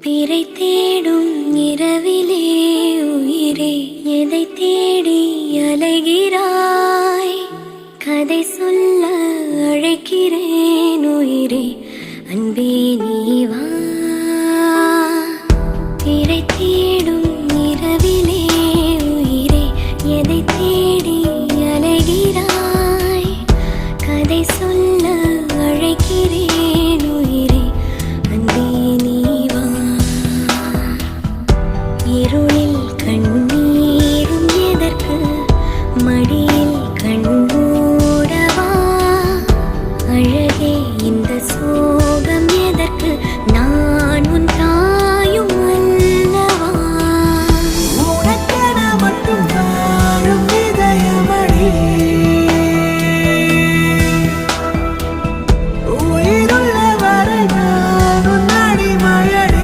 பிறை தேடும் இரவிலே உயிரே எதை தேடி அலைகிறாய்? கதை சொல்ல அழைக்கிறேன் உயிரே, அன்பே நீ வா. பிறை தேடும்